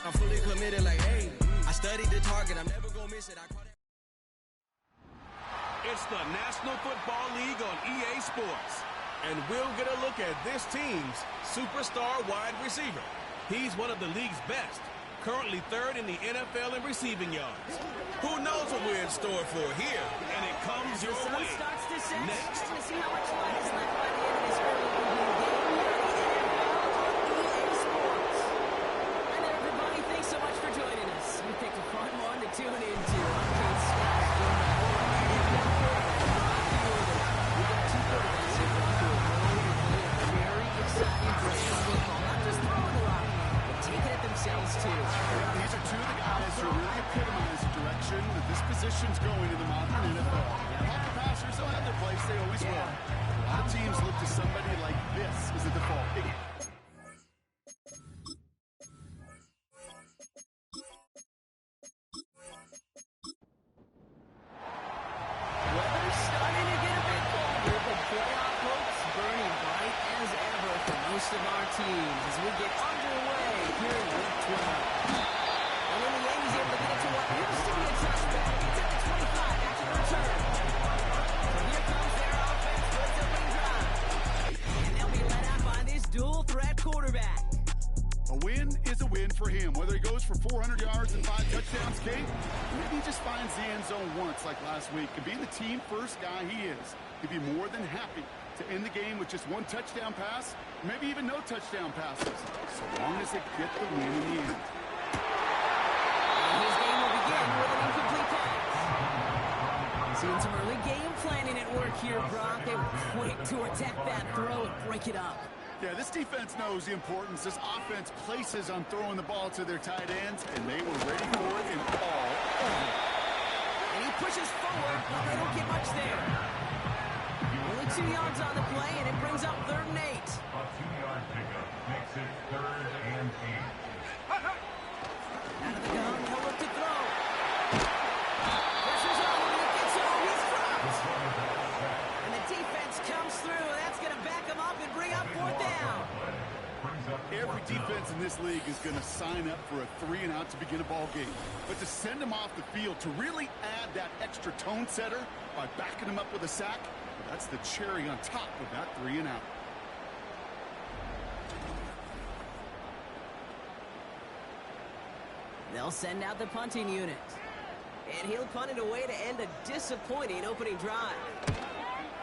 I'm fully committed like, hey, I studied the target. I'm never going to miss it. It's the National Football League on EA Sports. And we'll get a look at this team's superstar wide receiver. He's one of the league's best, currently third in the NFL in receiving yards. Who knows what we're in store for here? And it comes your way. Next. See how much light is left by the end of this early evening game on EA Sports. And everybody, thanks so much for joining us. We picked a fun one to tune into. I'm Kate Scott. We've got two quarterbacks here for the very exciting brand of football. Not just throwing the rock, but taking it themselves too. These are two of the guys who really epitomize the direction that this position's going in the modern NFL. Pocket passers don't have their place, they always will. A lot of teams look to somebody like this as a default. Weather's starting to get a bit colder, but playoff hopes burning bright as ever for most of our teams as we get underway here in Week 12. And in the end, he's able to get it to what used to be a touchback. It's at the 25 after the return. So here comes their offense for its opening drive. And they'll be led out by this dual-threat quarterback. A win is a win for him. Whether he goes for 400 yards and 5 touchdowns, Kate, maybe he just finds the end zone once like last week. And being the team first guy he is, he'd be more than happy to end the game with just 1 touchdown pass, maybe even no touchdown passes, so long as they get the win in the end. And his game will begin with an incomplete pass. Seeing some early game planning at work here, Brock. They were quick to attack that throw and break it up. Yeah, this defense knows the importance this offense places on throwing the ball to their tight ends, and they were ready for it in all over. And he pushes forward, but they don't get much there. Only 2 yards on the play, and it brings up 3rd and 8. A 2-yard pickup makes it 3rd and 8. Out of the gun, he'll look to throw. Pressure's on, and it gets home. He's dropped. And the defense comes through, and that's going to back him up and bring up 4th down. Every defense in this league is going to sign up for a 3-and-out to begin a ball game. But to send him off the field, to really add that extra tone setter by backing him up with a sack, that's the cherry on top of that 3-and-out. They'll send out the punting unit. And he'll punt it away to end a disappointing opening drive.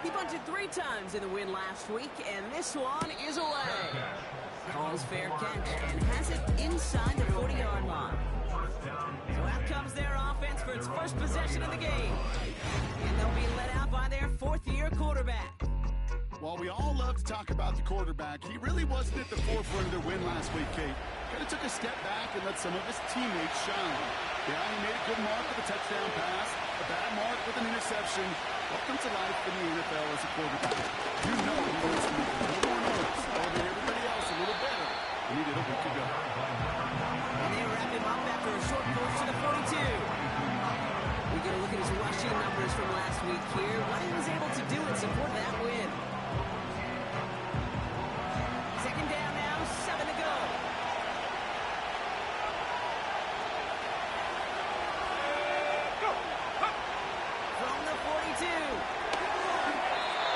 He punted 3 times in the win last week, and this one is away. Calls fair catch and has it inside the 40-yard line. So out comes their offense for its first possession of the game. And they'll be led out by their 4th-year quarterback. While we all love to talk about the quarterback, he really wasn't at the forefront of their win last week, Kate. Kind of took a step back and let some of his teammates shine. Yeah, he made a good mark with a touchdown pass, a bad mark with an interception. Welcome to life in the NFL as a quarterback. You know he wants to make a little more noise, elevate everybody else a little better than he did a week ago. And they wrap him up after a short push to the 42. We get a look at his rushing numbers from last week here. What he was able to do in support of that win. 2nd down now, 7 to go. From the 42.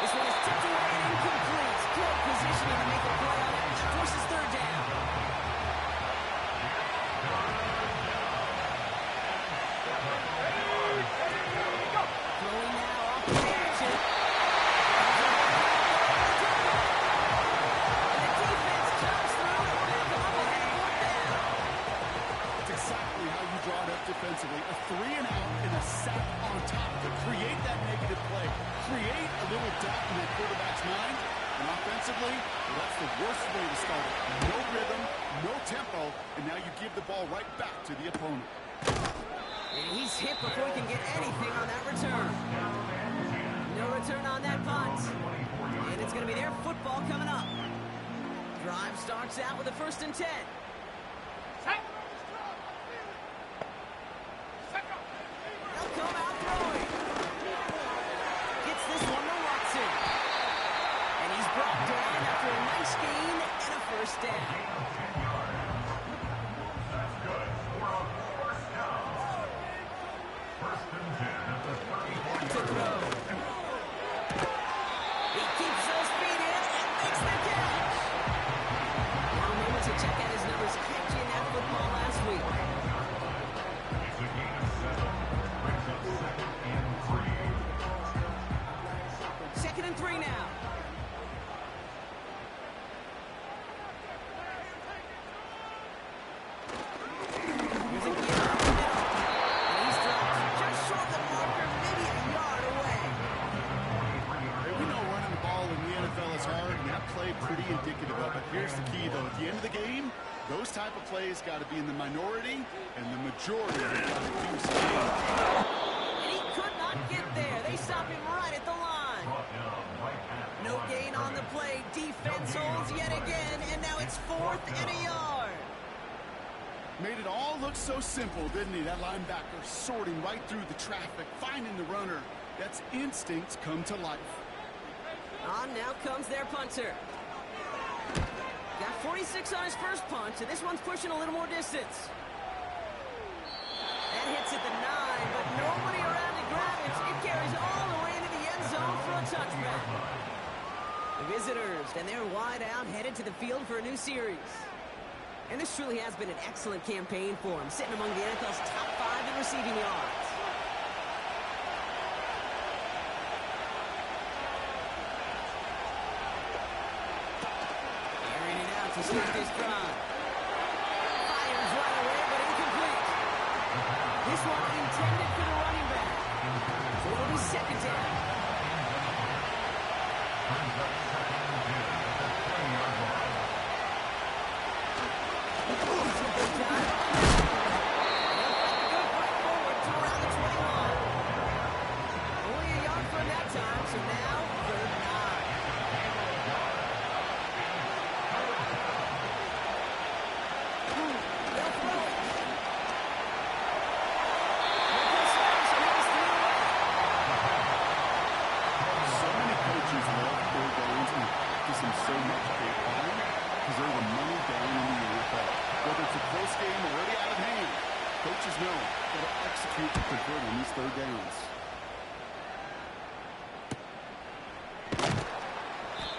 This one is tipped away and incomplete. Good positioning to make a play on it. Forces 3rd down. Throwing now off the action. And the defense comes through and back him up ahead, 4th down. That's exactly how you draw it up defensively. A 3-and-out and a sack on top to create that negative play. Create a little doubt in that quarterback's mind. And offensively, well, that's the worst way to start it. No rhythm, no tempo, and now you give the ball right back to the opponent. And he's hit before he can get anything on that return. No return on that punt. And it's going to be their football coming up. Drive starts out with a 1st and 10. They'll come out throwing. Gets this one to Watson. And he's brought down after a nice gain and a 1st down. That's good. key, though. At the end of the game, those type of plays got to be in the minority, and the majority of it got to do something. And he could not get there. They stop him right at the line. No gain on the play. Defense holds yet again, and now it's 4th and a yard. Made it all look so simple, didn't he? That linebacker sorting right through the traffic, finding the runner. That's instincts come to life. On now comes their punter. Got 46 on his first punch, and this one's pushing a little more distance. That hits at the 9, but nobody around to grab it. It carries all the way into the end zone for a touchback. The visitors, and they're wide out, headed to the field for a new series. And this truly has been an excellent campaign for him, sitting among the NFL's top 5 in receiving yards. Carrying it out to start this drive. Fires right away, but incomplete. This one intended for the running back. So it'll be 2nd down.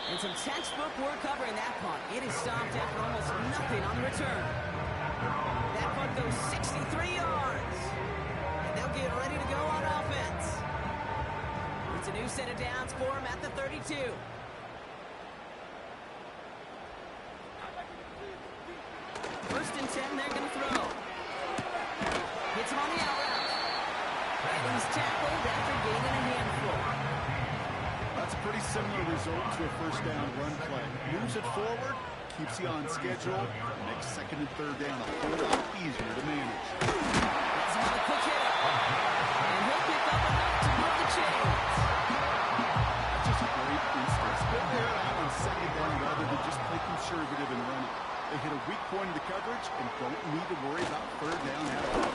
And some textbook work covering that punt. It is stopped after almost nothing on the return. That punt goes 63 yards. And they'll get ready to go on offense. It's a new set of downs for them at the 32. First and 10, they're going to throw. Hits him on the out route. And he's tackled after gaining a handful. That's a pretty similar result to a first down run play. Moves it forward, keeps you on schedule, makes 2nd and 3rd down a whole lot easier to manage. That's another quick hit. And he'll pick up enough to move the chains. That's just a great instance. Good there out on 2nd down rather than just play conservative and run it. They hit a weak point in the coverage and don't need to worry about 3rd down at all.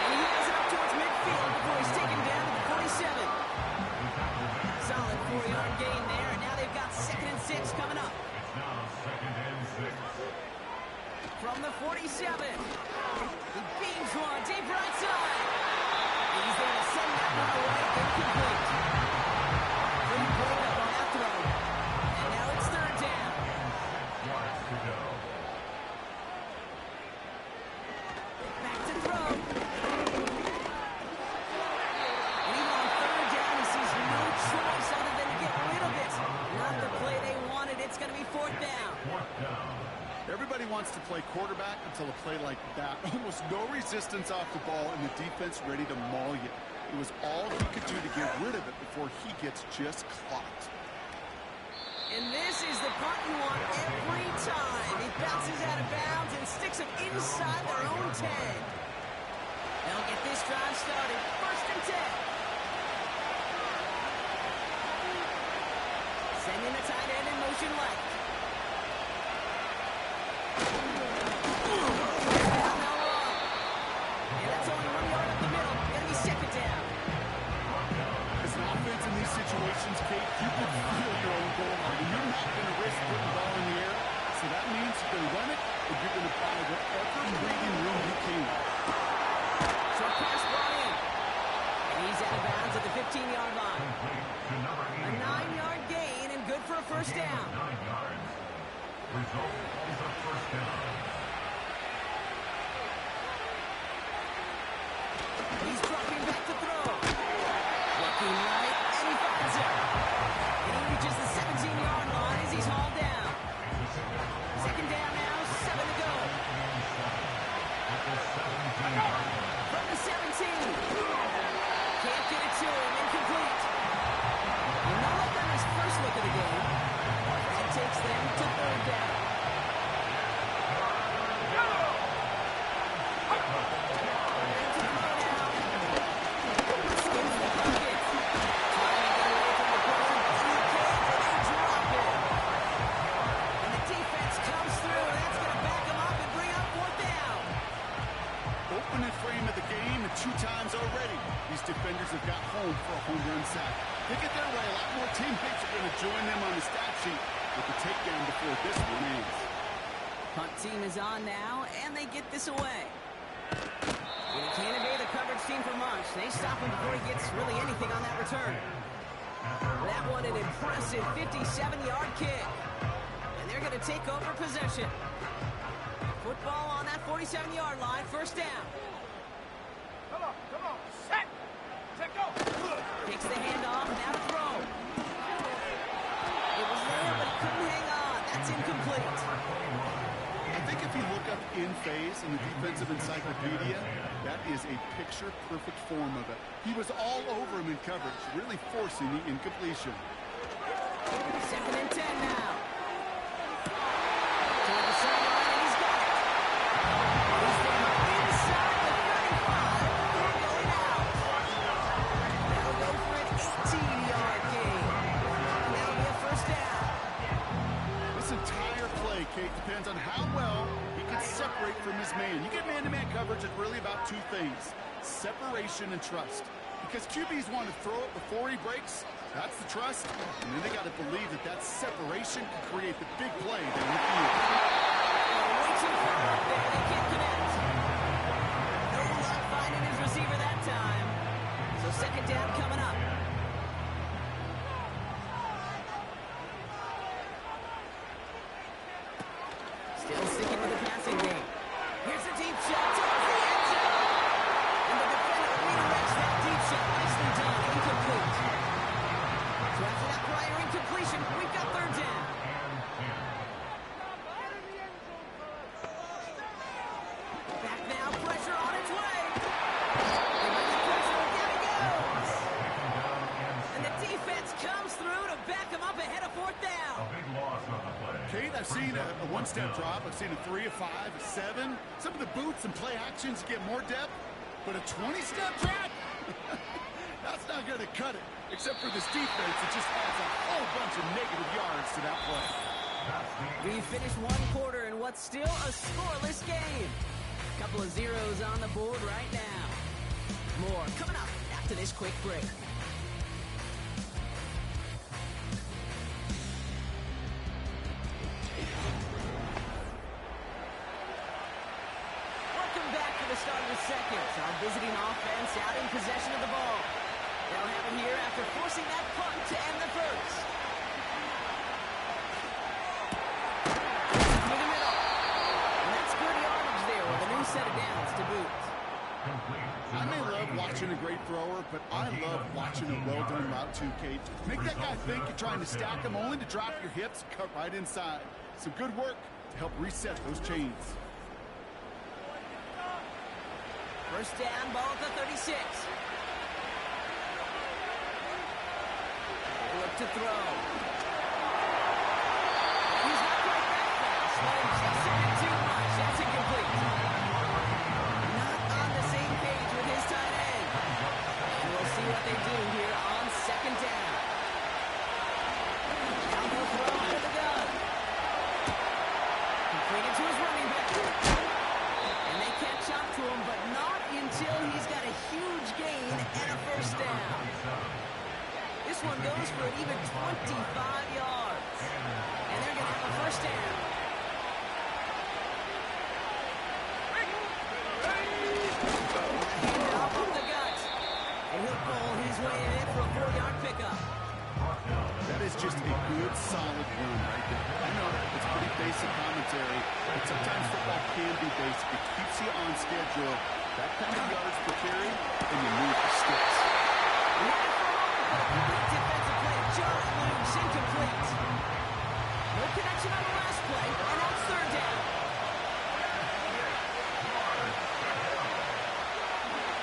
And he has it up towards midfield before he's taken down to the 47. Solid 4-yard gain there, and now they've got 2nd and 6 coming up. It's now 2nd and 6. From the 47. He beams one deep right side. He's there to send that one away. Incomplete. Couldn't break up on that throw. And now it's 3rd down. 6 yards to go. Back to throw. And even on 3rd down, he sees no choice other than to get rid of it. Not the play they wanted. It's going to be 4th down. 4th down. Everybody wants to play quarterback until a play like that. Almost no resistance off the ball and the defense ready to maul you. It was all he could do to get rid of it before he gets just clocked. And this is the punt you want every time. He bounces out of bounds and sticks it inside their own 10. They'll get this drive started. 1st and 10. Sending the tight end in motion left. And that's only 1 yard up the middle. Gonna be 2nd down. As an offense in these situations, Kate, you can feel your own goal line. And you're not going to risk putting the ball in the air. So that means you're going to run it, and you're going to buy whatever breathing room you can. Short pass brought in. And he's out of bounds at the 15-yard line. A 9-yard gain and good for a 1st down. 9 yards. Result is a 1st down. He's dropping back to throw. Looking right, and he finds it. And he reaches the 17-yard line as he's hauled down. 2nd down now, 7 to go. From the 17. Can't get it to him, incomplete. And no look on his first look of the game. home for a home run sack. They get their way. A lot more teammates are going to join them on the stat sheet with the takedown before this one ends. Punt team is on now, and they get this away. And he can't evade the coverage team for much. They stop him before he gets really anything on that return. That one an impressive 57-yard kick. And they're going to take over possession. Football on that 47-yard line, first down. Come on, set, go. Takes the handoff, now to throw. It was there, but he couldn't hang on. That's incomplete. I think if you look up in phase in the defensive encyclopedia, that is a picture-perfect form of it. He was all over him in coverage, really forcing the incompletion. 2nd and 10 now. Toward the sideline, and he's got it. He's there inside the 35. They're going out. That'll go for an 18-yard gain. And that'll be a first down. This entire play, Kate, depends on how well he can separate from his man. You get man-to-man coverage, it's really about two things, separation and trust. Because QBs want to throw it before he breaks, that's the trust, and then they got to believe that that separation can create the big play down the field. Way too far up there, they can't connect. No luck finding his receiver that time. So 2nd down coming up. Still sticking with the passing game. Here's a deep shot towards the end zone. And the defender redirects that deep shot. Nicely done. Incomplete. So after that prior incompletion, we've got 3rd down. Back now, pressure on its way. And with the pressure, down he goes. And the defense comes through to back him up ahead of 4th down. A big loss on the play. Kate, I've seen a one-step drop. I've seen a 3, a 5, a 7. Some of the boots and play actions get more depth, but a 20-step drop? That's not going to cut it, except for this defense that just adds a whole bunch of negative yards to that play. We finished 1 quarter in what's still a scoreless game. Couple of zeros on the board right now. More coming up after this quick break. Welcome back to the start of the second. Our visiting offense out in possession of the ball. They'll have it here after forcing that punt to end the first. Through the middle. And that's good yardage there with a new set of downs to boot. I may love watching a great thrower, but I love watching a well-done route too, Kate. Make that guy think you're trying to stack him only to drop your hips and cut right inside. Some good work to help reset those chains. First down, ball at the 36. Look to throw. He's not quite that fast. Chasing it too much. That's incomplete. Not on the same page with his tight end. And we'll see what they do here on 2nd down. Now they'll throw out of the gun. Completed to his running back. And they catch up to him, but not until he's got a huge gain and a first down. This one goes for an even 25 yards. And they're going to have a first down. Handoff up the gut. And he'll pull his way in for a 4-yard pickup. That is just a good, solid run right there. I know it's pretty basic commentary, but sometimes football can be basic. It keeps you on schedule. That kind of yards per carry, and you move the sticks. Defensive play, just loose, incomplete. No connection on the last play, and that's 3rd down.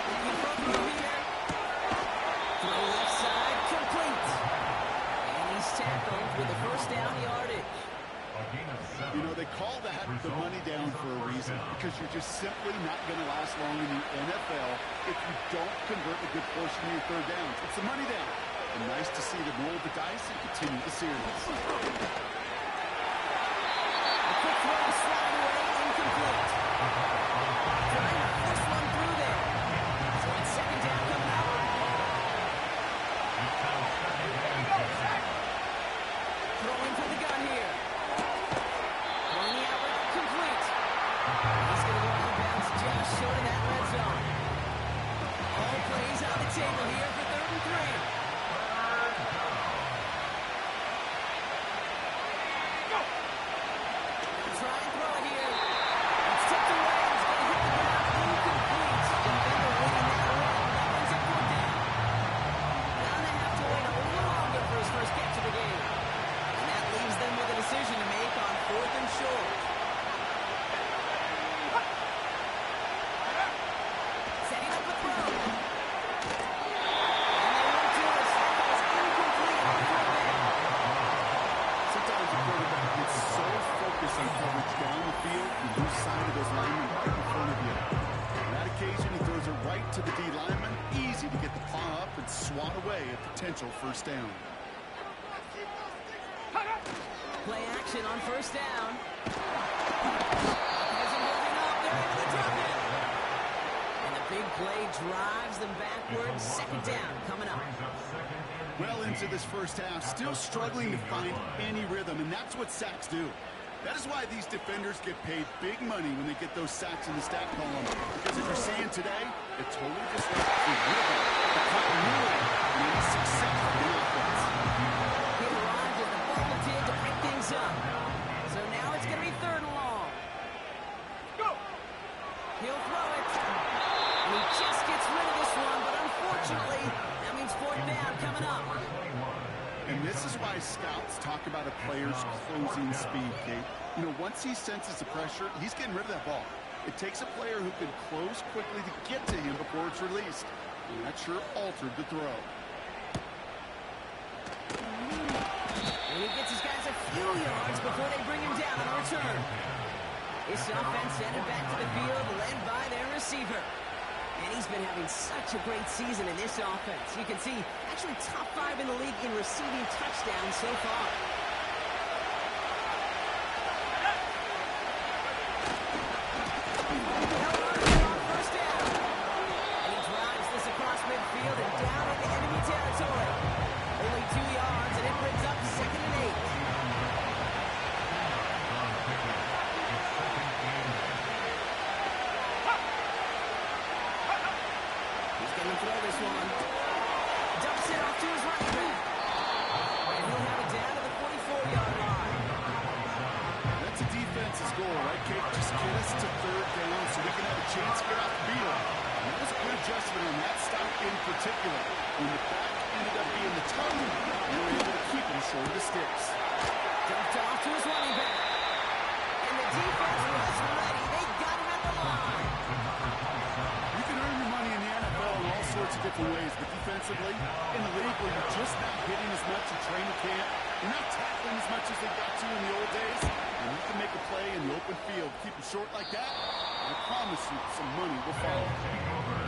Looking for through here. Throw left side, complete. And he's tackled with a first down yardage. You know, they call that the money down for a reason, because you're just simply not going to last long in the NFL if you don't convert a good portion of your 3rd downs. It's the money down. And nice to see them roll the dice and continue the series. A quick throw, slide away, incomplete. Trying to force one through there. So it's 2nd down coming up. to the D lineman. Easy to get the paw up and swat away a potential first down. Play action on first down. As they're moving up, they're into the drop in. And the big play drives them backwards. Second down coming up. Well into this first half, still struggling to find any rhythm, and that's what sacks do. That is why these defenders get paid big money when they get those sacks in the stat column. Because as you're seeing today, it totally disrupts the rhythm, the continuity, and any success in offense. He arrived at the bubble tee to pick things up. So now it's going to be third and long. Go! He'll throw it. And he just gets rid of this one, but unfortunately, that means fourth down coming up. And this is why scouts talk about a player's closing speed, Kate. You know, once he senses the pressure, he's getting rid of that ball. It takes a player who can close quickly to get to him before it's released. And that sure altered the throw. And he gets his guys a few yards before they bring him down on the return. This offense headed back to the field, led by their receiver. And he's been having such a great season in this offense. You can see, actually top 5 in the league in receiving touchdowns so far. On first down. And he drives this across midfield and down into enemy territory. Only 2 yards, and it brings up second and 8. Throw this one. Dumps it off to his running back. And he'll have it down to the 44-yard line. That's a defense's goal, right, Kate? Just get us to third down so we can have a chance to get off the field. And that was a good adjustment on that stop in particular. When the back ended up being the target, they were able to keep him short of the sticks. Dumped off to his running back. And the defense was ready. They got him at the line. You can earn your money in the NFL in all sorts of different ways, but defensively, in the league where you're just not hitting as much in training camp, you're not tackling as much as they got to in the old days, and you can make a play in the open field, keep them short like that, I promise you some money will follow.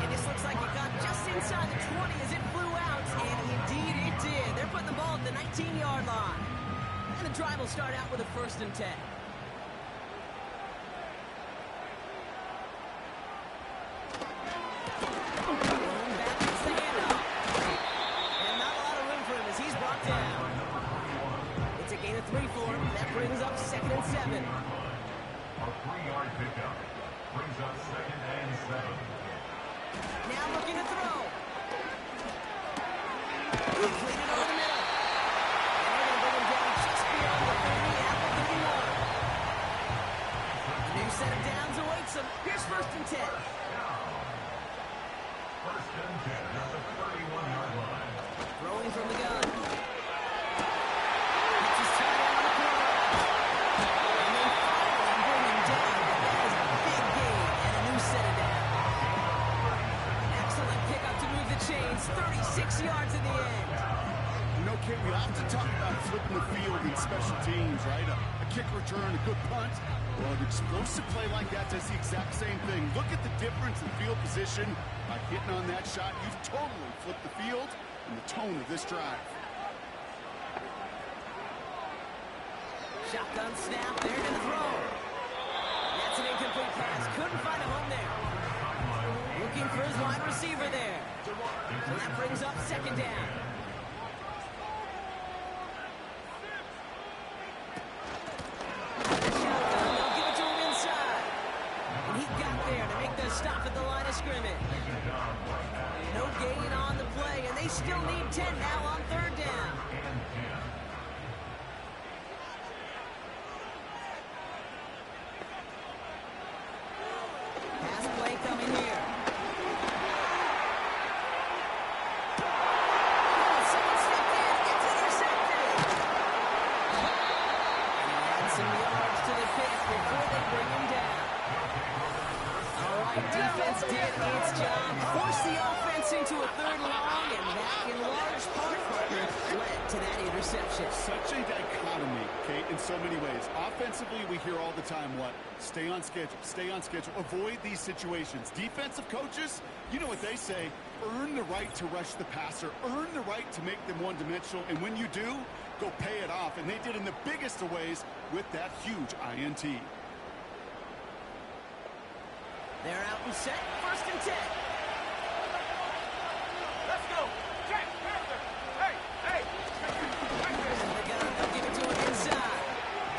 And this looks like it got just inside the 20 as it flew out, and indeed it did. They're putting the ball at the 19-yard line. And the drive will start out with a 1st and 10. Brings up 2nd and 7. A 3-yard pickup brings up 2nd and 7. Now looking to throw. Completed over the middle. And they're going to bring him down just beyond the 30 at the 31. A new set of downs awaits him. Here's 1st and 10. 1st and 10 at the 31-yard line. Throwing from the gun. Excellent pickup to move the chains. 36 yards in the end. You know, Kate, we often talk about flipping the field in special teams, right? A kick return, a good punt. Well, an explosive play like that does the exact same thing. Look at the difference in field position. By hitting on that shot, you've totally flipped the field and the tone of this drive. Shotgun snap, there to the throw. That's an incomplete pass. Couldn't find a home there. Looking for his wide receiver there. So that brings up 2nd down. Shotgun, they'll give it to him inside. And he got there to make the stop at the line of scrimmage. No gain on the play, and they still need 10 now on 3rd down. Pass play coming here. Someone stepped in. It's intercepted. And he adds some yards to the pick before they bring him down. All right, defense did its job. Forced the offense into a third long, and that in large part, partner, led to that interception. Such a dichotomy, Kate, in so many ways. Offensively, we hear all the time what? Stay on schedule, avoid these situations. Defensive coaches, you know what they say, earn the right to rush the passer, earn the right to make them one-dimensional, and when you do, go pay it off. And they did in the biggest of ways with that huge INT. They're out and set, 1st and 10. Let's go. Jack, Panther. Hey, hey. They'll give it to him inside.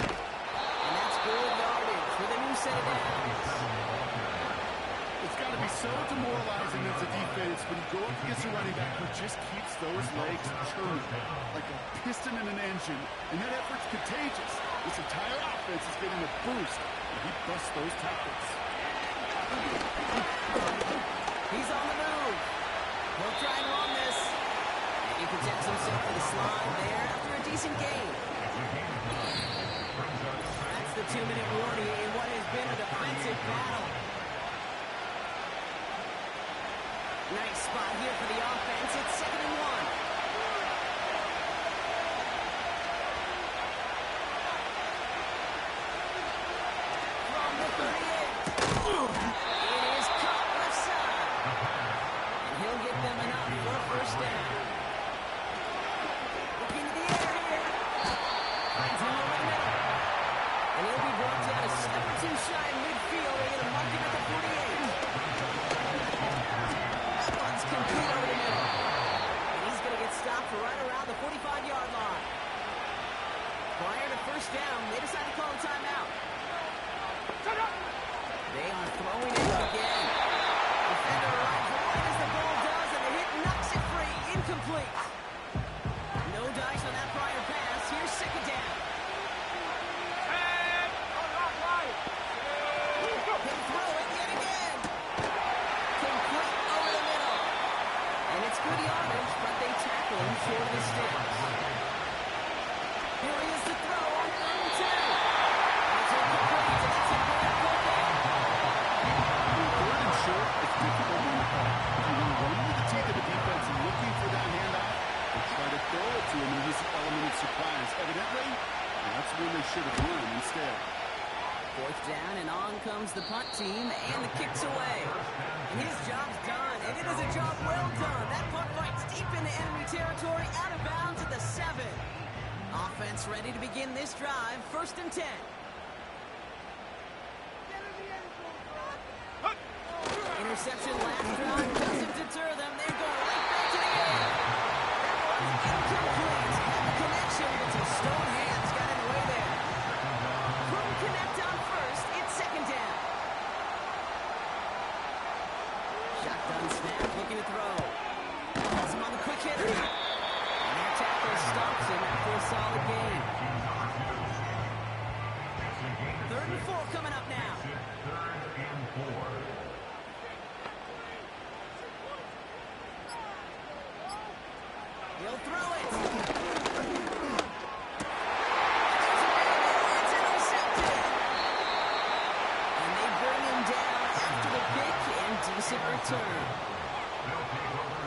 And that's good yardage with a new set of downs. It's got to be so demoralizing as a defense when you go up against a running back who just keeps those legs churning like a piston in an engine. And that effort's contagious. This entire offense is getting a boost, and he busts those tackles. He's on the move. He'll try and run this. And he protects himself with a slide there after a decent gain. That's the 2-minute warning in what has been a defensive battle. Nice spot here for the offense. It's 2nd and 1. From the 38. It is caught left side. And he'll get them enough for a 1st down. Looking to the air here. Finds him over the middle. And he'll be brought down a step or two shy in midfield. They're going to mark him at the 48. Runs complete over the middle. And he's going to get stopped right around the 45-yard line. Prior to 1st down, they decide to call a timeout. They are throwing it again. Defender arrives right as the ball does, and the hit knocks it free. Incomplete. No dice on that prior pass. Here's 2nd down. And not right. He'll throw it yet again. Complete over the middle. And it's good yardage, but they tackle him short of the sticks. Here he is to throw on 3rd and 2. It's incomplete, and that's a bad pullback. 3rd and short is difficult when you call. If you want to run with the teeth of the defense and looking for that handoff, or try to throw it to him and use the element of surprise. Evidently, that's when they should have run instead. 4th down, and on comes the punt team, and the kick's away. And his job's done, and it is a job well done. That punt fight's deep into enemy territory, out of bounds at the 7. Offense ready to begin this drive, 1st and 10. Interception last drive doesn't deter them. They're going right back to the air. That was incomplete. Had the connection, but some stone hands got in the way there. Couldn't connect on 1st. It's 2nd down. Shotgun snap, looking to throw. Has him on the quick hitter. And that tackle stops him after a solid gain. 3rd and 4 coming up now. 3rd and 4. He'll throw it. It's intercepted. And they bring him down after the pick and decent return.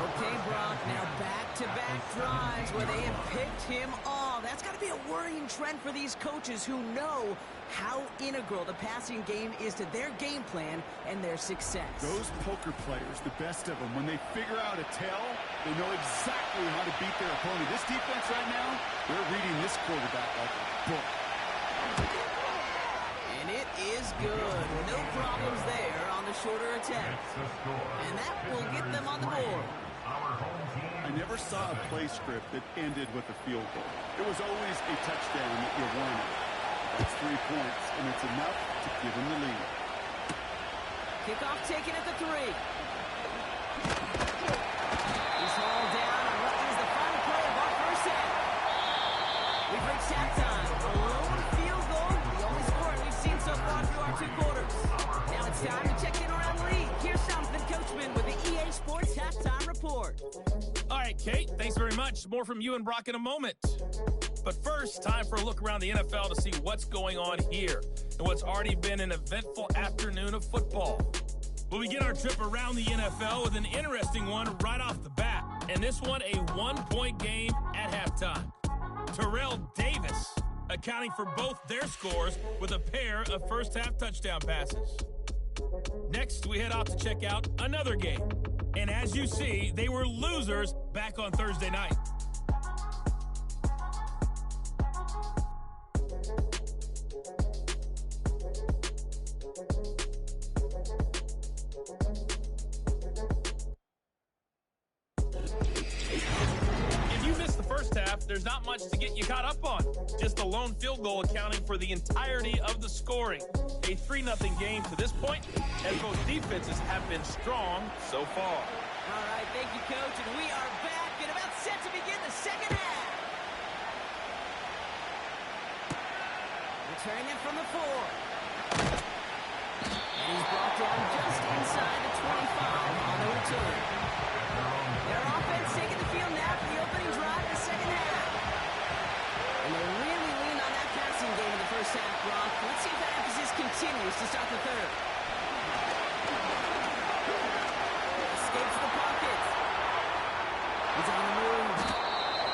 Okay, Brock, now back-to-back drives where they have picked him off. That's got to be a worrying trend for these coaches who know how integral the passing game is to their game plan and their success. Those poker players, the best of them, when they figure out a tell, they know exactly how to beat their opponent. This defense right now, they're reading this quarterback like a book. And it is good. No problems there on the shorter attempt. And that will get them on the board. I never saw a play script that ended with a field goal. It was always a touchdown that you wanted. That's 3 points, and it's enough to give them the lead. Kickoff taken at the 3. He's hauled down on what is the final play of our 1st half. We've reached halftime. A lone field goal, the only score we've seen so far through our 2 quarters. Now it's time to check in around the league. Here's Jonathan Coachman with the EA Sports Halftime Report. All right, Kate, thanks very much. More from you and Brock in a moment. But first, time for a look around the NFL to see what's going on here and what's already been an eventful afternoon of football. We'll begin our trip around the NFL with an interesting one right off the bat. And this one, a one-point game at halftime. Terrell Davis accounting for both their scores with a pair of first-half touchdown passes. Next, we head off to check out another game. And as you see, they were losers back on Thursday night. There's not much to get you caught up on. Just a lone field goal accounting for the entirety of the scoring. A 3-0 game to this point, as both defenses have been strong so far. All right, thank you, Coach. And we are back and about set to begin the second half. Returning it from the 4. And he's brought down just inside the 25 on the return. Their offense taking the field now for the opening drive of the second half. And they really leaned on that passing game in the first half, Brock. Let's see if that emphasis continues to start the third. Escapes the pocket. He's on the move.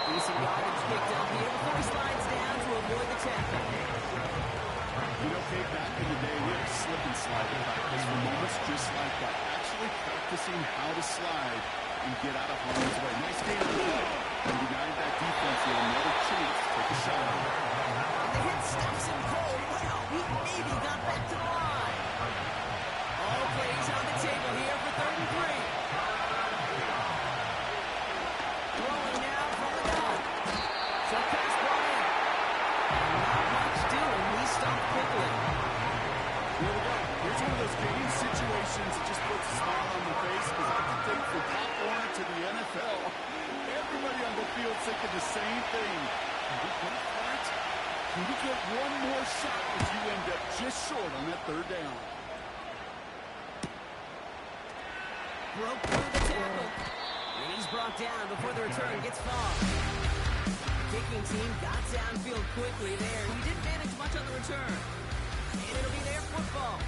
Decent yardage picked up here before he slides down to avoid the tackle. You know, Kate, back in the day, we had a slip and slide practice for moments just like that. Actually practicing how to slide and get out of harm's way. Nice game on the ball. And denied that defense another chance to take a shot. The hit stops him cold. Wow, he maybe got back to the line. All plays on the table here for 3rd and 3. Throwing now from the gun. Short pass ball in. Not much doing. He stopped quickly. Here we go. Here's one of those game situations that just puts a smile on the face, because I can think from Pop Warner to the NFL, everybody on the field thinking the same thing. Can we go for it? Can we get one more shot if you end up just short on that 3rd down? Broke through the tackle. And he's brought down before the return gets far. Kicking team got downfield quickly there. He didn't manage much on the return. And it'll be their football.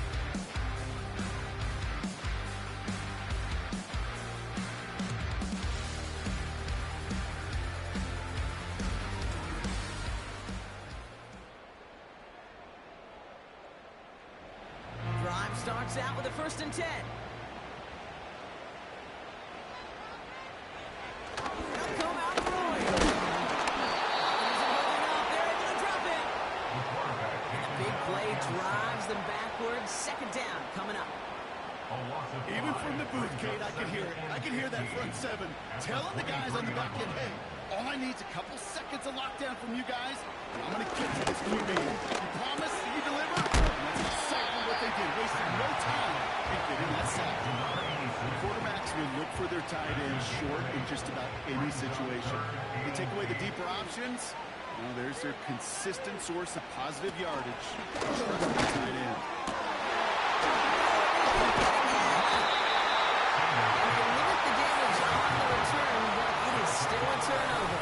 Drive starts out with a 1st and 10. Come out throwing. They're able to drop it. Big play drives them backwards. 2nd down coming up. Even from the booth, Kate, I can hear it. I can hear that front 7 telling the guys on the back end, hey, all I need is a couple seconds of lockdown from you guys. I'm going to get to this QB. You promise, you deliver. And that's exactly what they did, wasting no time in getting that sack. Quarterbacks will look for their tight end short in just about any situation. They take away the deeper options. Well, there's their consistent source of positive yardage. Trust the tight end. Still a turnover.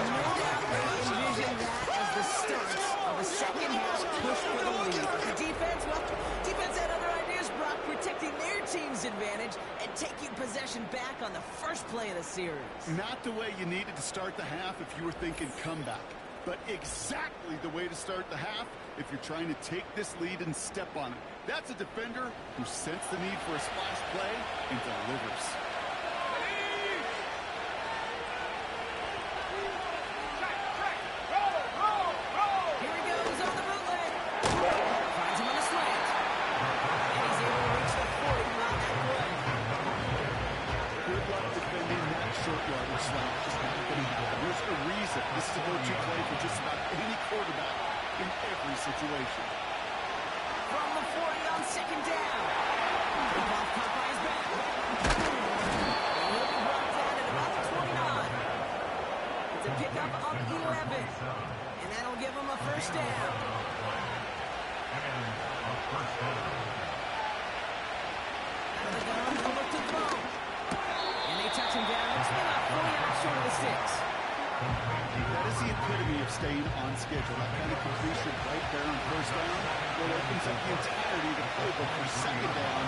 No doubt they envision that as the start of a second half push for the lead. The defense had other ideas, Brock, protecting their team's advantage and taking possession back on the first play of the series. Not the way you needed to start the half if you were thinking comeback, but exactly the way to start the half if you're trying to take this lead and step on it. That's a defender who sensed the need for a splash play and delivers. There's a reason this is a go-to play for just about any quarterback in every situation. From the 40 on 2nd down. The ball caught by his back. And he'll be brought down at about the 29. It's a pickup of 11. And that'll give him a 1st down. Out of the gun, he'll look to throw. And they touch him down. It's about 40 yards short of the 6. That is the epitome of staying on schedule. That kind of completion right there on first down. It opens up the entirety of the playbook for second down.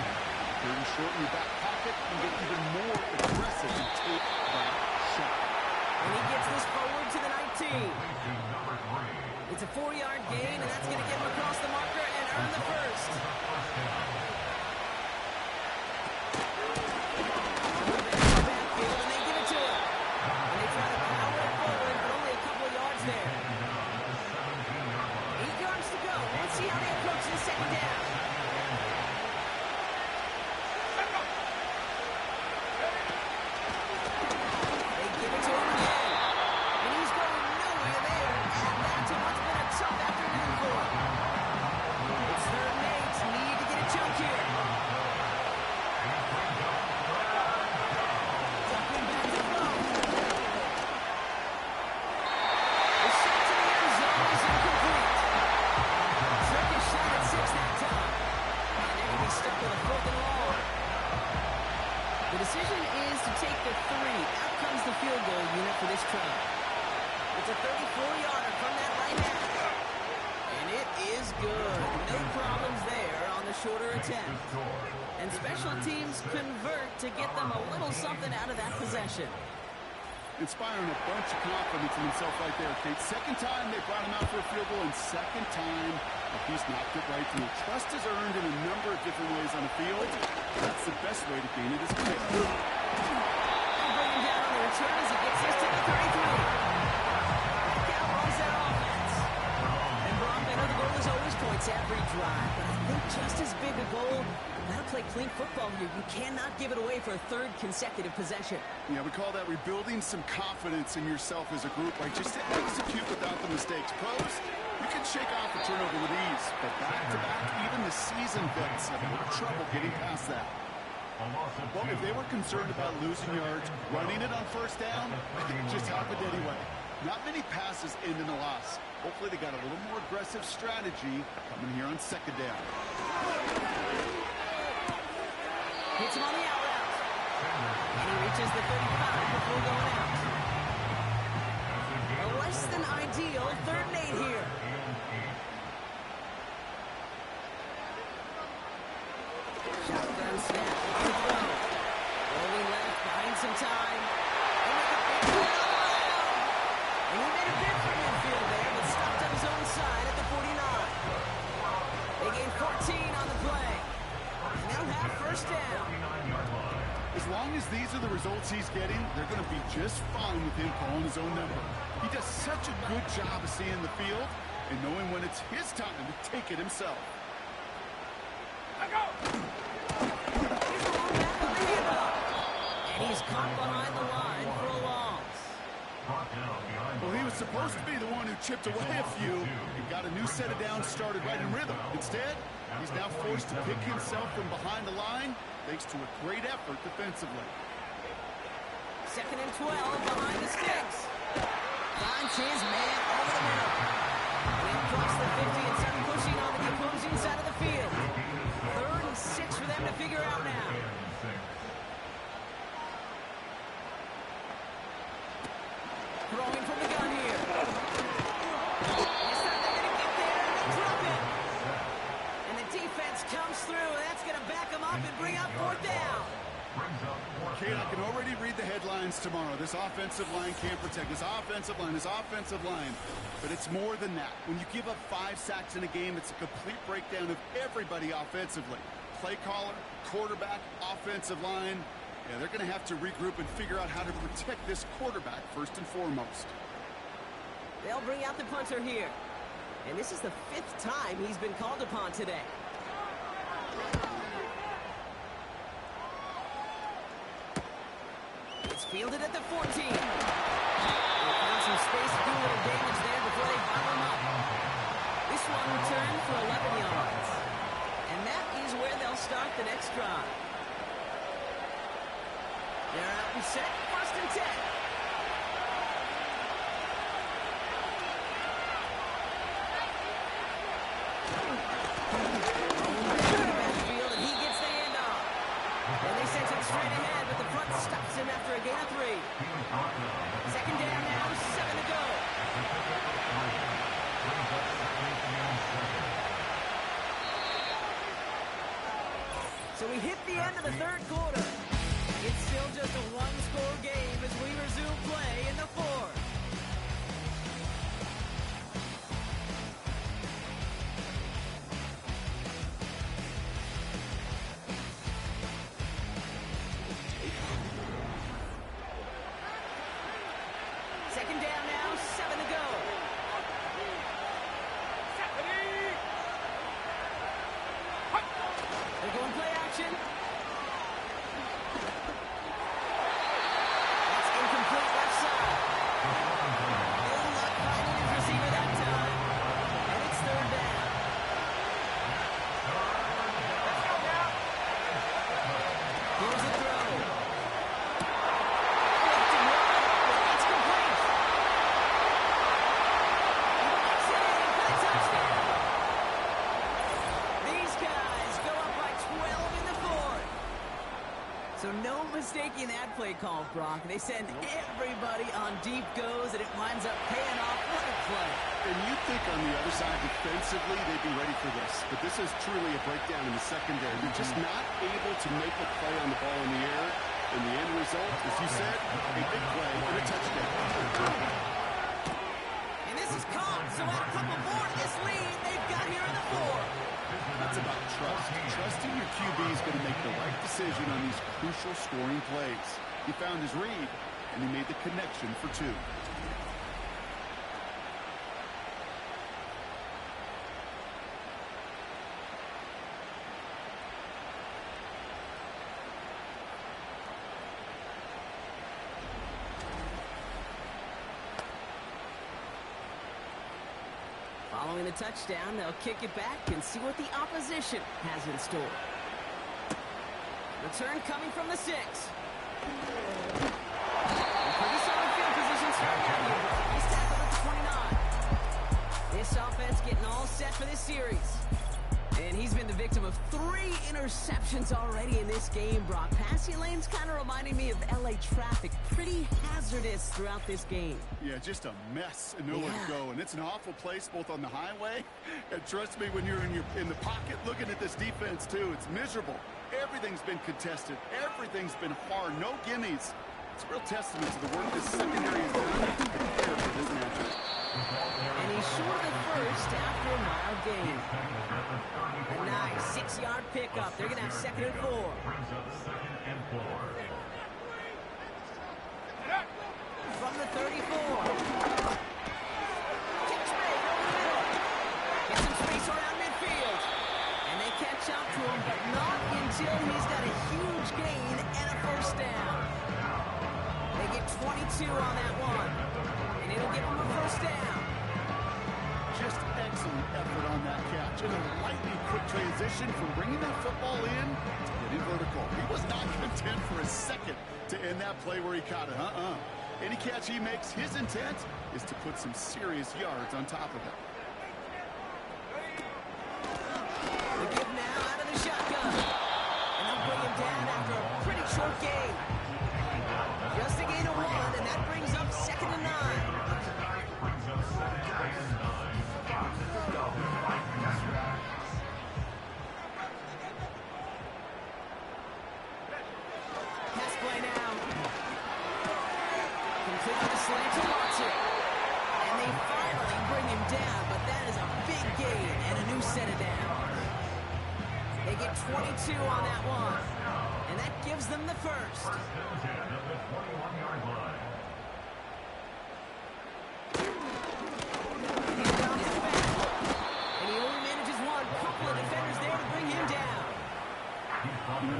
Very short in your back pocket. You get even more aggressive and take that shot. And he gets this forward to the 19. It's a 4-yard gain, and that's going to get him across the marker and earn the first. Backfield, and they give it to him. And they try to power it forward, but only a couple of yards there. 8 yards to go. Let's see how they approach this second down. They give it to him again. And he's going nowhere there. And that's what's been a tough afternoon for him. It's 3rd and 8. Need to get a chunk here. Ducking back to throw. The shot to the end zone is incomplete. Second shot at 6 that time. And they're going to be stuck with a 4th and long. The decision is to take the 3. Out comes the field goal unit for this try. It's a 34-yarder from that right hash. And it is good. No problems there on the shorter attempt. And special teams convert to get them a little something out of that possession. Inspiring a bunch of confidence in himself right there, Kate. Second time they brought him out for a field goal, and second time he's knocked it right through. Trust is earned in a number of different ways on the field. That's the best way to gain it is quick. They'll bring him down on the return as he gets this to the 33. Back out runs that offense. And Brock, I know the goal is always points every drive, but I think just as big a goal, you gotta play clean football here. You cannot give it away for a 3rd consecutive possession. Yeah, we call that rebuilding some confidence in yourself as a group, right? Just to execute without the mistakes. Pros, you can shake off a turnover with ease, but back-to-back, even the seasoned vets have a little trouble getting past that. Well, if they were concerned about losing yards, running it on first down, it just happened anyway. Not many passes end in a loss. Hopefully they got a little more aggressive strategy coming here on second down. Hits him on the out route. And he reaches the 35 before going out. A less than ideal 3rd and 8 here. Shotgun snap. To throw. Rolling left, buying some time. And he made a bid for midfield there, but stopped on his own side at the 49. They gain 14 on the play. Now have first down. As long as these are the results he's getting, they're going to be just fine with him calling his own number. He does such a good job of seeing the field and knowing when it's his time to take it himself. Let go! He's rolling back on the handoff. And he's caught behind the line for a loss. Well, he was supposed to be the one who chipped away a few and got a new set of downs started right in rhythm. Instead, he's now forced to pick himself from behind the line thanks to a great effort defensively. 2nd and 12 behind the sticks. Finds his man over the middle. They cross the 50 and start pushing on the opposing side of the field. 3rd and 6 for them to figure out now. Throwing from the gun here. Yes, they're going to get there and they drop it. And the defense comes through, and that's going to back them up and bring up 4th down. Kate, I can already read the headlines tomorrow. This offensive line can't protect. This offensive line. But it's more than that. When you give up 5 sacks in a game, it's a complete breakdown of everybody offensively. Play caller, quarterback, offensive line. Yeah, they're going to have to regroup and figure out how to protect this quarterback first and foremost. They'll bring out the punter here. And this is the 5th time he's been called upon today. It's fielded at the 14. They found some space to do a little damage there before they bottle him up. This one returned for 11 yards. And that is where they'll start the next drive. They're out and set, 1st and 10. Backfield, and he gets the handoff. And they send him straight ahead, but the front stops him after a gain of 3. 2nd down now, 7. So we hit the end of the third quarter. It's still just a one-score game as we resume play in the fourth. Second down now, 7 to go. They're going play action. That's incomplete left side. No luck finding his receiver that time. And it's third down. Here's the throw. Flipped and run. It's complete. It's in for the touchdown. These guys go up by 12 in the fourth. So no mistaking that play call, Brock. They send everybody on deep goes, and it winds up paying off. What a play. And you'd think on the other side defensively they'd be ready for this. But this is truly a breakdown in the secondary. They're just not able to make a play on the ball in the air. And the end result, as you said, a big play and a touchdown. And this is caught, so add a couple more to this lead they've got here in the fourth. That's about trust. Trusting your QB is going to make the right decision on these crucial scoring plays. He found his read, and he made the connection for 2. Following the touchdown, they'll kick it back and see what the opposition has in store. Return coming from the 6. Pretty solid field position starting out here. He's tackled at the 29. This offense getting all set for this series. And he's been the victim of 3 interceptions already in this game, Brock. Passing lanes kind of reminding me of LA traffic. Pretty hazardous throughout this game. Yeah, just a mess and nowhere to go. And it's an awful place both on the highway. And trust me, when you're in the pocket looking at this defense, too, it's miserable. Everything's been contested. Everything's been hard. No gimmies. It's a real testament to the work this secondary has done to prepare for this matchup. And he's short of first after a mild gain. A nice 6-yard pickup. They're going to have 2nd and 4. From the 34. Catch made over the middle. Get some space around midfield. And they catch up to him, but not until he's got a huge gain and a first down. They get 22 on that one. And it'll give him a first down. Just excellent effort on that catch. And a lightning quick transition from bringing that football in to getting vertical. He was not content for a second to end that play where he caught it. Any catch he makes, his intent is to put some serious yards on top of it. The give now out of the shotgun. And they'll bring him down after a pretty short game. Just a gain of 1, and that brings up 2nd and 9. Pass play now. Complete with a slant to Watson. And they finally bring him down, but that is a big gain and a new set of downs. They get 22 on that one. And that gives them the first.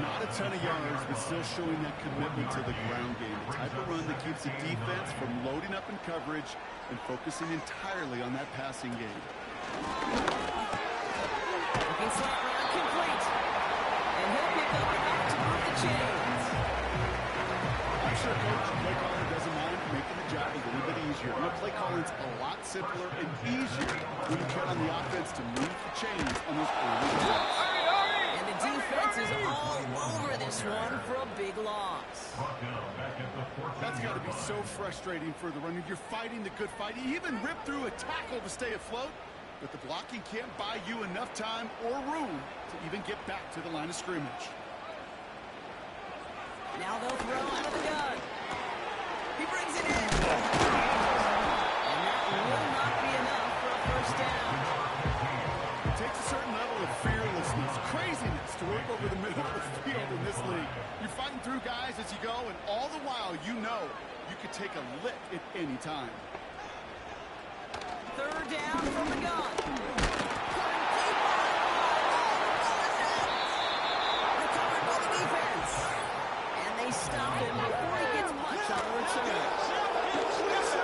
Not a ton of yards, but still showing that commitment to the ground game. The type of run that keeps the defense from loading up in coverage and focusing entirely on that passing game. Looking slant route complete. And he'll pick up enough to move the chains. I'm sure Coach play caller doesn't mind making the job a little bit easier. And the play calling's a lot simpler and easier when you count on the offense to move the chains on those early downs. And the defense is all over this one for a big loss. That's got to be so frustrating for the runner. You're fighting the good fight. You even ripped through a tackle to stay afloat, but the blocking can't buy you enough time or room to even get back to the line of scrimmage. Now they'll throw out of the gun. He brings it in. And that will not be enough for a first down. It takes a certain level of fearlessness, craziness to work over the middle of the field in this league. You're fighting through guys as you go, and all the while you know you could take a lick at any time. Third down from the gun. Recovered by the defense. And they stop him before he gets much on the return.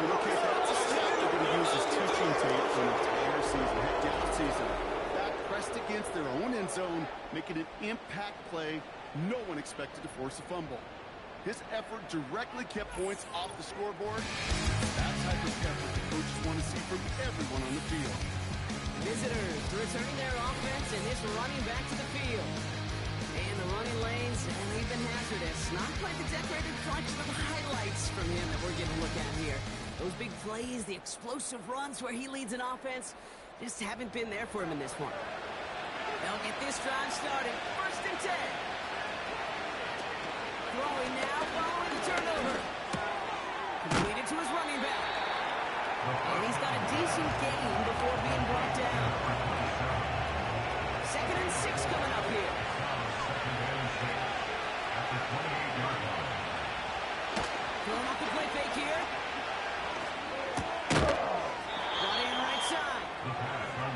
Okay, that's a step they're going to use as teaching tape for an entire season, down season. That pressed against their own end zone, making an impact play no one expected to force a fumble. His effort directly kept points off the scoreboard. That type of effort the coaches want to see from everyone on the field. Visitors returning their offense and this running back to the field. And the running lanes, and they've been hazardous. Not quite the decorated collection of highlights from him that we're getting to look at here. Those big plays, the explosive runs where he leads an offense, just haven't been there for him in this one. They'll get this drive started. First and 10. Throwing now following the turnover. Completed to his running back. And he's got a decent gain before being brought down. 2nd and 6 coming up here. Throwing off the play fake here. Running right side.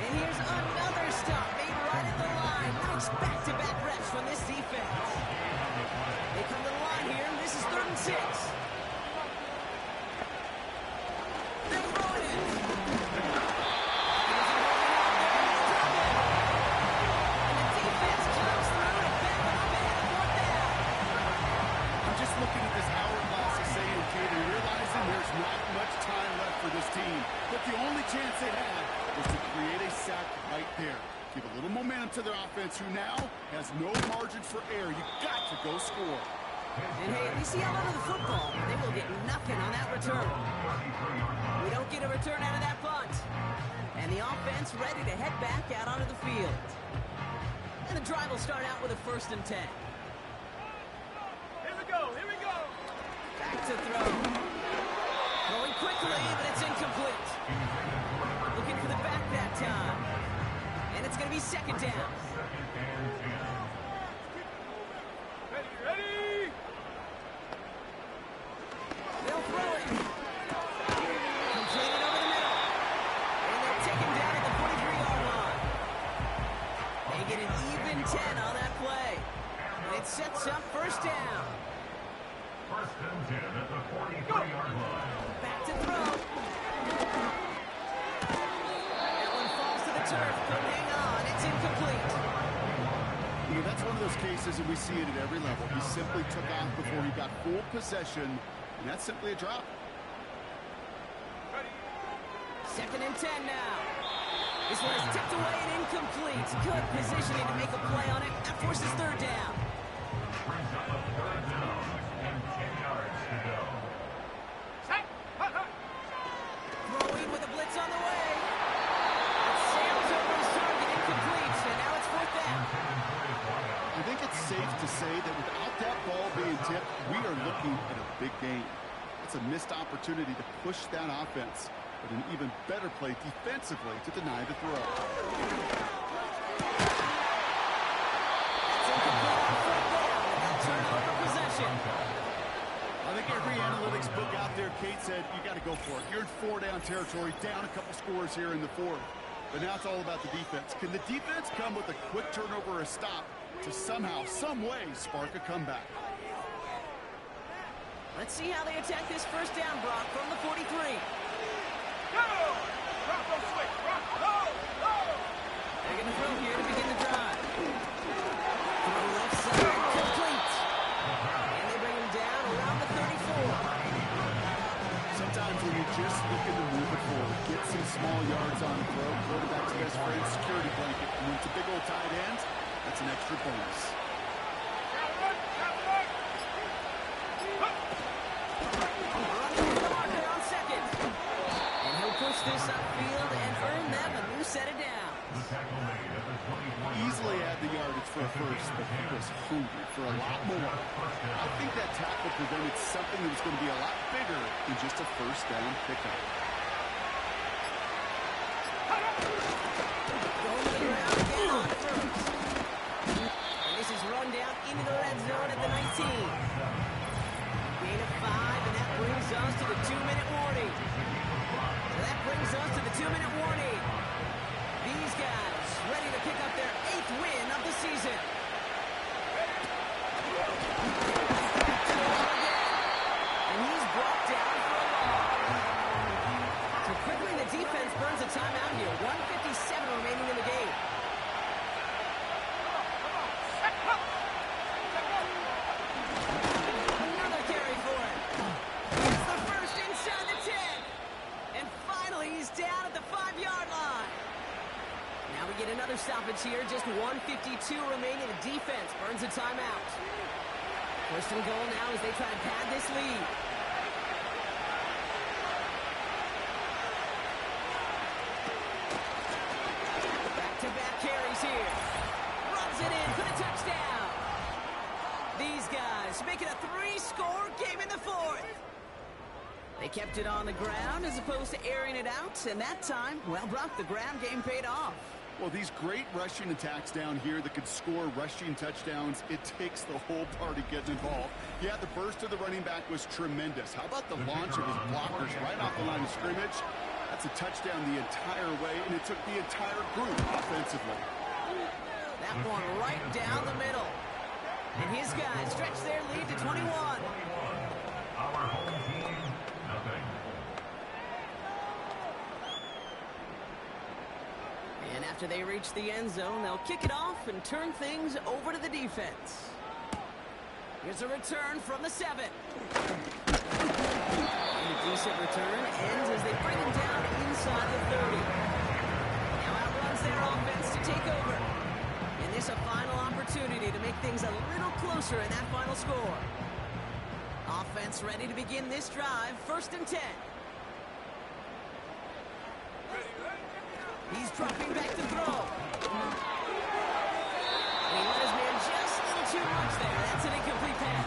And here's another stop made right at the line. Nice back-to-back reps from this defense. They come to the line here, and this is 3rd and 6. They'll throw it in. And the defense comes through and back up ahead of 4th down. I'm just looking at this hourglass of saying, Kate, and realizing there's not much time left for this team. But the only chance they had was to create a sack right there. Give a little momentum to their offense, who now has no margin for error. You got to go score. And hey, at least he held onto the football. They will get nothing on that return. We don't get a return out of that punt. And the offense ready to head back out onto the field. And the drive will start out with a 1st and 10. Here we go. Here we go. Back to throw. Throwing quickly, but it's incomplete. Looking for the back that time. And it's going to be 2nd down. Ready? They'll throw it. Completed over the middle. And they'll take him down at the 43-yard line. They get an even 10 on that play. And it sets up 1st down. 1st and 10 at the 43-yard line. Back to throw. That one falls to the turf. Couldn't hang on. It's incomplete. You know, that's one of those cases, and we see it at every level. He simply took off before he got full possession, and that's simply a drop. 2nd and 10 now. This one is tipped away and incomplete. Good positioning to make a play on it. That forces 3rd down. Brings up a 3rd down and 10 yards to go. Throwing with a blitz on the way. It sails over his target, incomplete, and now it's 4th down. I think it's safe to say that without that ball being tipped, we are looking at a big game. It's a missed opportunity to push that offense, but an even better play defensively to deny the throw. It's incomplete on 4th down, and they'll turn over possession. I think every analytics book out there, Kate, said you got to go for it. You're in 4-down territory, down a couple scores here in the 4th. But now it's all about the defense. Can the defense come with a quick turnover or a stop to somehow, some way, spark a comeback? Let's see how they attack this 1st down, Brock, from the 43. Go! Rock, don't switch. Rock, go! Go! They're going to throw here to begin the drive. Throw left side, complete. And they bring him down around the 34. Sometimes when you're just looking to move it forward, get some small yards on the throw, quarterback's best friend, security blanket. And when it's a big old tight end, that's an extra bonus. Running with the marker on 2nd. And he'll push this upfield and earn them a new set of downs. The tackle made at the Easily had the yardage for a first, but he was hungry for a lot more. I think that tackle prevented something that was going to be a lot bigger than just a first down pickup. And this is run down into the red zone at the 19. Gain of 5, and that brings us to the 2-minute warning. So that brings us to the 2-minute warning. These guys ready to pick up their 8th win of the season. And he's brought down for a loss. So quickly the defense burns a timeout here. 1:57 remaining in the game. Another carry for it. It's the first inside the 10. And finally he's down at the 5-yard line. Now we get another stoppage here. Just 1:52 remaining. The defense burns a timeout. First and goal now as they try to pad this lead. Back-to-back carries here. Rubs it in for the touchdown. These guys make it a 3-score game in the 4th. They kept it on the ground as opposed to airing it out. And that time, well, Brock, the ground game paid off. Well, these great rushing attacks down here that could score rushing touchdowns, it takes the whole party getting involved. Yeah, the burst of the running back was tremendous. How about the launch of his blockers right off the line of scrimmage? That's a touchdown the entire way, and it took the entire group offensively. That one right down the middle. And his guys stretch their lead to 21. Our home team, nothing. And after they reach the end zone, they'll kick it off and turn things over to the defense. Here's a return from the 7. And a decent return ends as they bring him down inside the 30. Now outruns their offense to take over. And this a final opportunity to make things a little closer in that final score. Offense ready to begin this drive. 1st and 10. He's dropping back to throw. And he let his man just a little too much there. That's an incomplete pass.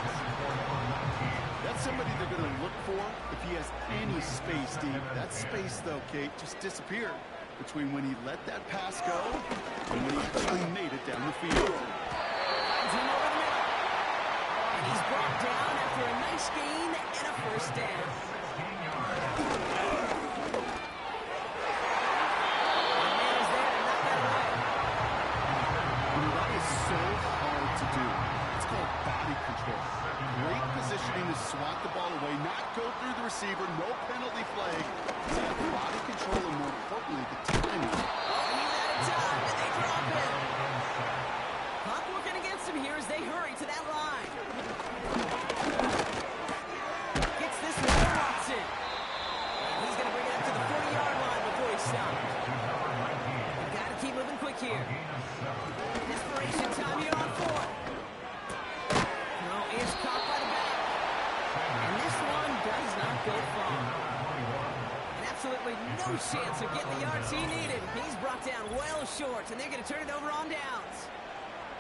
That's somebody they're going to look for if he has any space deep. That space, though, Kate, just disappeared between when he let that pass go and when he actually made it down the field. Finds him over the middle. And he's brought down after a nice gain and a first down. Great positioning to swat the ball away, not go through the receiver, no penalty flag. He's got body control and, more importantly, the timing. Oh, he's out of time, and they drop him. Clock working against him here as they hurry to that line. Gets this one to Watson. And he's going to bring it up to the 40-yard line before he stops. We've got to keep moving quick here. Desperation time here on 4th. Is caught by the back. And this one does not go far. And absolutely no chance of getting the yards he needed. He's brought down well short, and they're going to turn it over on downs.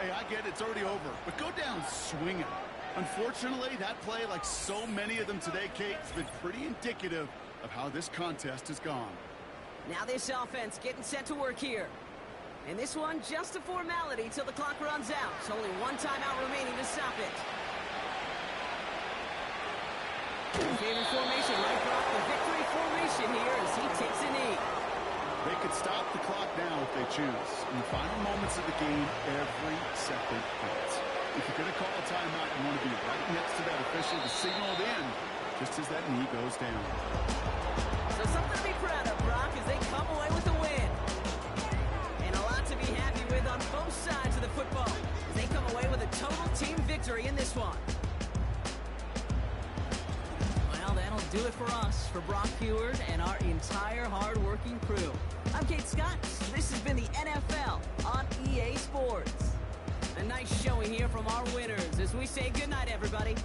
Hey, I get it. It's already over. But go down swinging. Unfortunately, that play, like so many of them today, Kate, has been pretty indicative of how this contest has gone. Now this offense getting set to work here. And this one, just a formality till the clock runs out. So only one timeout remaining to stop it. Favorite formation, right, Brock? The victory formation here as he takes a knee. They could stop the clock now if they choose. In the final moments of the game, every second counts. If you're going to call a timeout, you want to be right next to that official to signal it in, just as that knee goes down. So something to be proud of, Brock, as they come away with a win. And a lot to be happy with on both sides of the football, as they come away with a total team victory in this one. That'll do it for us, for Brock Heward and our entire hard-working crew. I'm Kate Scott. This has been the NFL on EA Sports. A nice showing here from our winners as we say goodnight, everybody.